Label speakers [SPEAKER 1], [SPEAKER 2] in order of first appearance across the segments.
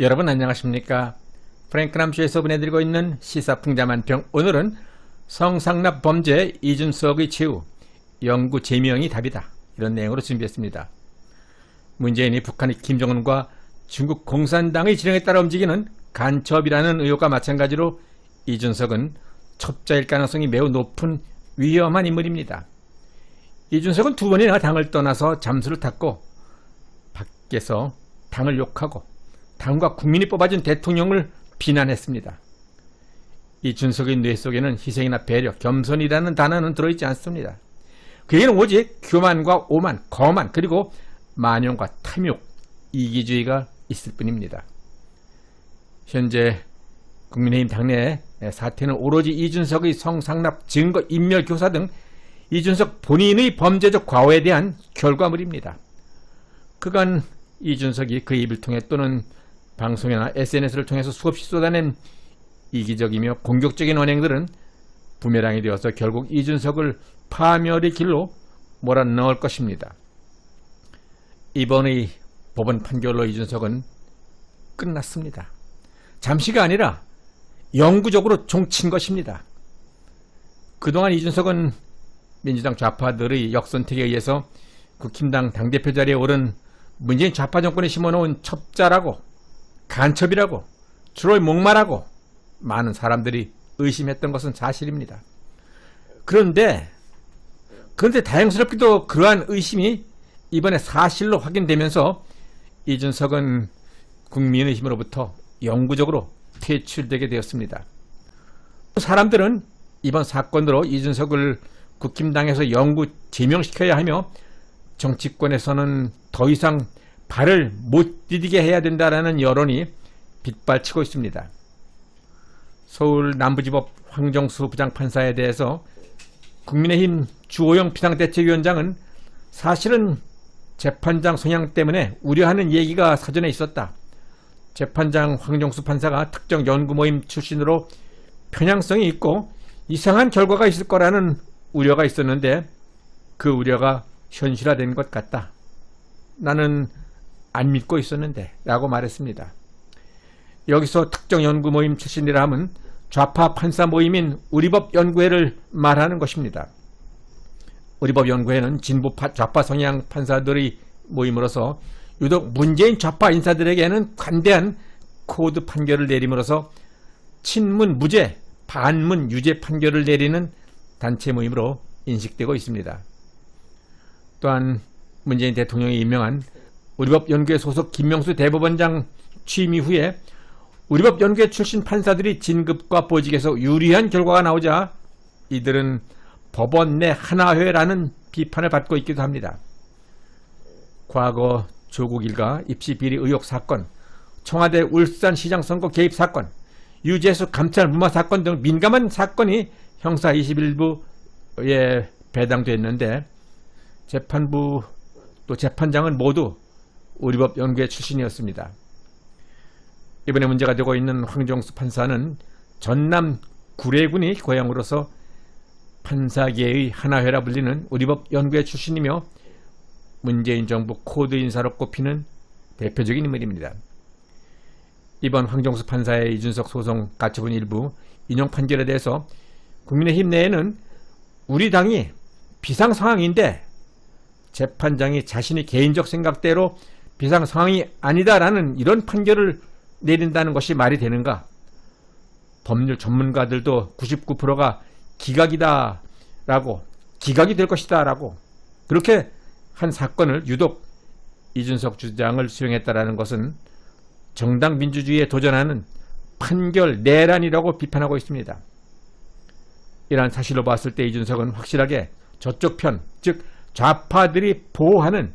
[SPEAKER 1] 여러분 안녕하십니까? 프랭크남쇼에서 보내드리고 있는 시사풍자만평. 오늘은 성상납 범죄 이준석의 최후 영구 제명이 답이다, 이런 내용으로 준비했습니다. 문재인이 북한의 김정은과 중국 공산당의 지령에 따라 움직이는 간첩이라는 의혹과 마찬가지로 이준석은 첩자일 가능성이 매우 높은 위험한 인물입니다. 이준석은 두 번이나 당을 떠나서 잠수를 탔고 밖에서 당을 욕하고 당과 국민이 뽑아준 대통령을 비난했습니다. 이준석의 뇌 속에는 희생이나 배려, 겸손이라는 단어는 들어있지 않습니다. 그에게는 오직 교만과 오만, 거만, 그리고 만용과 탐욕, 이기주의가 있을 뿐입니다. 현재 국민의힘 당내 사태는 오로지 이준석의 성상납, 증거, 인멸, 교사 등 이준석 본인의 범죄적 과오에 대한 결과물입니다. 그간 이준석이 그 입을 통해 또는 방송이나 SNS를 통해서 수없이 쏟아낸 이기적이며 공격적인 언행들은 부메랑이 되어서 결국 이준석을 파멸의 길로 몰아넣을 것입니다. 이번의 법원 판결로 이준석은 끝났습니다. 잠시가 아니라 영구적으로 종친 것입니다. 그동안 이준석은 민주당 좌파들의 역선택에 의해서 국힘당 당대표 자리에 오른 문재인 좌파 정권에 심어놓은 첩자라고, 간첩이라고, 주로 목마라고 많은 사람들이 의심했던 것은 사실입니다. 그런데 다행스럽게도 그러한 의심이 이번에 사실로 확인되면서 이준석은 국민의 힘으로부터 영구적으로 퇴출되게 되었습니다. 사람들은 이번 사건으로 이준석을 국힘당에서 영구 제명시켜야 하며 정치권에서는 더 이상 발을 못 디디게 해야 된다라는 여론이 빗발치고 있습니다. 서울 남부지법 황정수 부장판사에 대해서 국민의힘 주호영 비상대책위원장은 사실은 재판장 성향 때문에 우려하는 얘기가 사전에 있었다. 재판장 황정수 판사가 특정 연구모임 출신으로 편향성이 있고 이상한 결과가 있을 거라는 우려가 있었는데 그 우려가 현실화된 것 같다. 나는 안 믿고 있었는데 라고 말했습니다. 여기서 특정 연구 모임 출신이라 하면 좌파 판사 모임인 우리법연구회를 말하는 것입니다. 우리법연구회는 진보파 좌파 성향 판사들의 모임으로서 유독 문재인 좌파 인사들에게는 관대한 코드 판결을 내림으로써 친문 무죄, 반문 유죄 판결을 내리는 단체 모임으로 인식되고 있습니다. 또한 문재인 대통령이 임명한 우리법연구회 소속 김명수 대법원장 취임 이후에 우리법연구회 출신 판사들이 진급과 보직에서 유리한 결과가 나오자 이들은 법원 내 하나회라는 비판을 받고 있기도 합니다. 과거 조국 일가 입시 비리 의혹 사건, 청와대 울산시장 선거 개입 사건, 유재수 감찰 무마 사건 등 민감한 사건이 형사 21부에 배당됐는데 재판부 또 재판장은 모두 우리법연구회 출신이었습니다. 이번에 문제가 되고 있는 황정수 판사는 전남 구례군이 고향으로서 판사계의 하나회라 불리는 우리법연구회 출신이며 문재인 정부 코드 인사로 꼽히는 대표적인 인물입니다. 이번 황정수 판사의 이준석 소송 가처분 일부 인용 판결에 대해서 국민의힘 내에는 우리 당이 비상상황인데 재판장이 자신의 개인적 생각대로 비상상황이 아니다라는 이런 판결을 내린다는 것이 말이 되는가? 법률 전문가들도 99%가 기각이다라고, 기각이 될 것이다라고 그렇게 한 사건을 유독 이준석 주장을 수용했다라는 것은 정당 민주주의에 도전하는 판결 내란이라고 비판하고 있습니다. 이러한 사실로 봤을 때 이준석은 확실하게 저쪽 편, 즉 좌파들이 보호하는,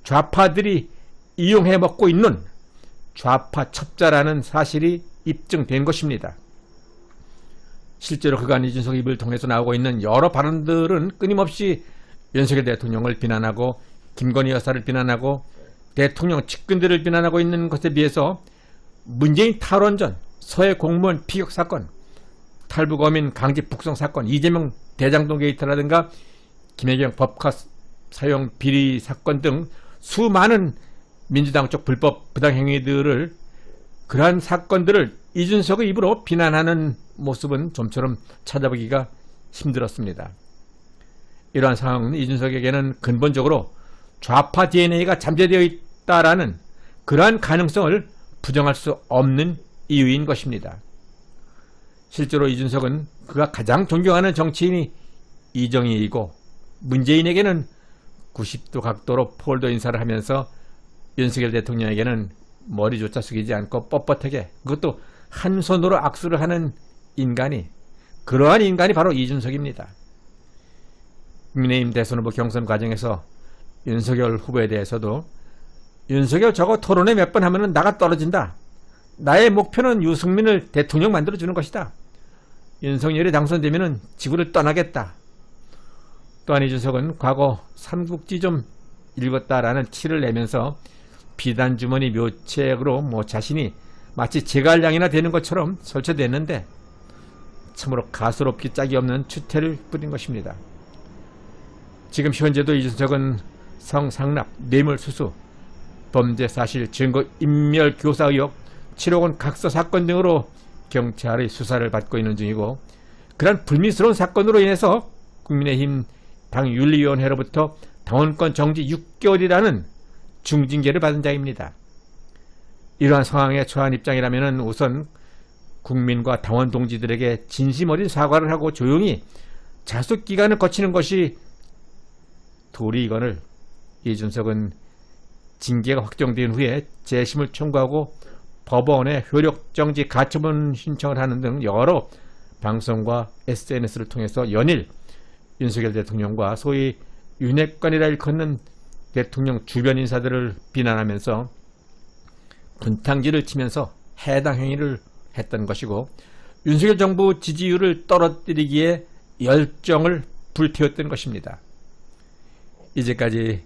[SPEAKER 1] 좌파들이 이용해 먹고 있는 좌파 첩자라는 사실이 입증된 것입니다. 실제로 그간 이준석 입을 통해서 나오고 있는 여러 발언들은 끊임없이 윤석열 대통령을 비난하고 김건희 여사를 비난하고 대통령 측근들을 비난하고 있는 것에 비해서 문재인 탈원전, 서해 공무원 피격 사건, 탈북어민 강제 북송 사건, 이재명 대장동 게이트라든가 김혜경 법카 사용 비리 사건 등 수많은 민주당 쪽 불법 부당행위들을 그러한 사건들을 이준석의 입으로 비난하는 모습은 좀처럼 찾아보기가 힘들었습니다. 이러한 상황은 이준석에게는 근본적으로 좌파 DNA가 잠재되어 있다라는 그러한 가능성을 부정할 수 없는 이유인 것입니다. 실제로 이준석은 그가 가장 존경하는 정치인이 이정희이고 문재인에게는 90도 각도로 폴더 인사를 하면서 윤석열 대통령에게는 머리조차 숙이지 않고 뻣뻣하게 그것도 한 손으로 악수를 하는 인간이 그러한 인간이 바로 이준석입니다. 국민의힘 대선 후보 경선 과정에서 윤석열 후보에 대해서도 윤석열 저거 토론회 몇 번 하면 나가 떨어진다. 나의 목표는 유승민을 대통령 만들어주는 것이다. 윤석열이 당선되면 지구를 떠나겠다. 또한 이준석은 과거 삼국지 좀 읽었다라는 티를 내면서 비단주머니 묘책으로 자신이 마치 제갈량이나 되는 것처럼 설치됐는데 참으로 가소롭기 짝이 없는 추태를 뿌린 것입니다. 지금 현재도 이준석은 성상납, 뇌물수수, 범죄사실, 증거 인멸 교사 의혹, 7억 원 각서 사건 등으로 경찰의 수사를 받고 있는 중이고 그러한 불미스러운 사건으로 인해서 국민의힘 당윤리위원회로부터 당원권 정지 6개월이라는 중징계를 받은 자입니다. 이러한 상황에 처한 입장이라면 우선 국민과 당원 동지들에게 진심 어린 사과를 하고 조용히 자숙기간을 거치는 것이 도리이거늘 이준석은 징계가 확정된 후에 재심을 청구하고 법원에 효력정지 가처분 신청을 하는 등 여러 방송과 SNS를 통해서 연일 윤석열 대통령과 소위 윤핵관이라 일컫는 대통령 주변 인사들을 비난하면서 분탕질을 치면서 해당 행위를 했던 것이고 윤석열 정부 지지율을 떨어뜨리기에 열정을 불태웠던 것입니다. 이제까지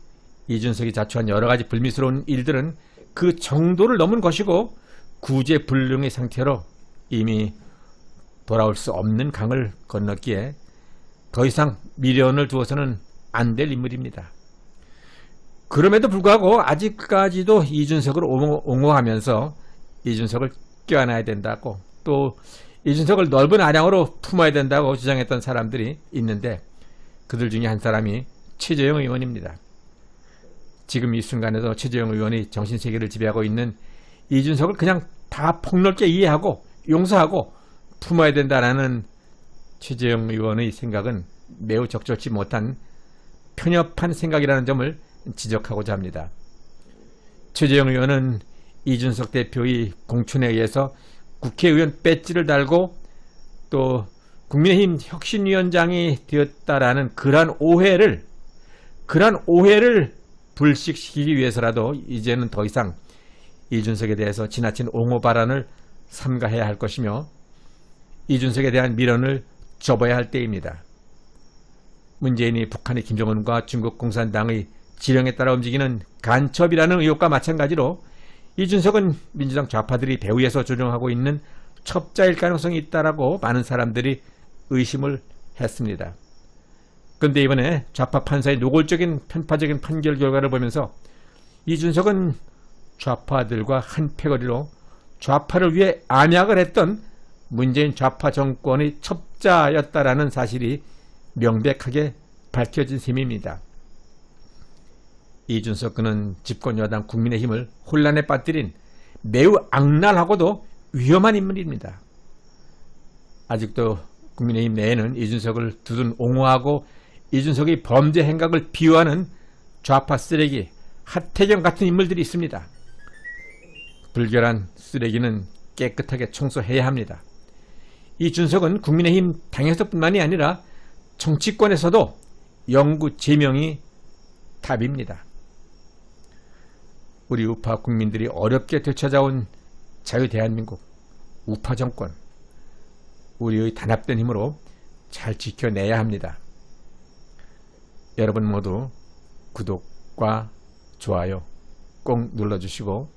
[SPEAKER 1] 이준석이 자초한 여러가지 불미스러운 일들은 그 정도를 넘은 것이고 구제불능의 상태로 이미 돌아올 수 없는 강을 건넜기에 더 이상 미련을 두어서는 안 될 인물입니다. 그럼에도 불구하고 아직까지도 이준석을 옹호하면서 이준석을 껴안아야 된다고 또 이준석을 넓은 아량으로 품어야 된다고 주장했던 사람들이 있는데 그들 중에 한 사람이 최재형 의원입니다. 지금 이 순간에도 최재형 의원이 정신세계를 지배하고 있는 이준석을 그냥 다 폭넓게 이해하고 용서하고 품어야 된다라는 최재형 의원의 생각은 매우 적절치 못한 편협한 생각이라는 점을 지적하고자 합니다. 최재형 의원은 이준석 대표의 공천에 의해서 국회의원 배지를 달고 또 국민의힘 혁신위원장이 되었다라는 그러한 오해를 불식시키기 위해서라도 이제는 더 이상 이준석에 대해서 지나친 옹호 발언을 삼가해야 할 것이며 이준석에 대한 미련을 접어야 할 때입니다. 문재인이 북한의 김정은과 중국 공산당의 지령에 따라 움직이는 간첩이라는 의혹과 마찬가지로 이준석은 민주당 좌파들이 배후에서 조종하고 있는 첩자일 가능성이 있다라고 많은 사람들이 의심을 했습니다. 그런데 이번에 좌파 판사의 노골적인 편파적인 판결 결과를 보면서 이준석은 좌파들과 한 패거리로 좌파를 위해 암약을 했던 문재인 좌파 정권의 첩자였다라는 사실이 명백하게 밝혀진 셈입니다. 이준석 그는 집권 여당 국민의힘을 혼란에 빠뜨린 매우 악랄하고도 위험한 인물입니다. 아직도 국민의힘 내에는 이준석을 두둔 옹호하고 이준석의 범죄 행각을 비유하는 좌파 쓰레기 하태경 같은 인물들이 있습니다. 불결한 쓰레기는 깨끗하게 청소해야 합니다. 이준석은 국민의힘 당에서뿐만이 아니라 정치권에서도 영구 제명이 답입니다. 우리 우파 국민들이 어렵게 되찾아온 자유 대한민국 우파 정권 우리의 단합된 힘으로 잘 지켜내야 합니다. 여러분 모두 구독과 좋아요 꼭 눌러주시고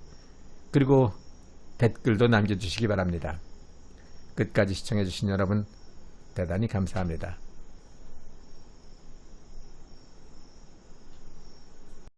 [SPEAKER 1] 그리고 댓글도 남겨주시기 바랍니다. 끝까지 시청해주신 여러분 대단히 감사합니다.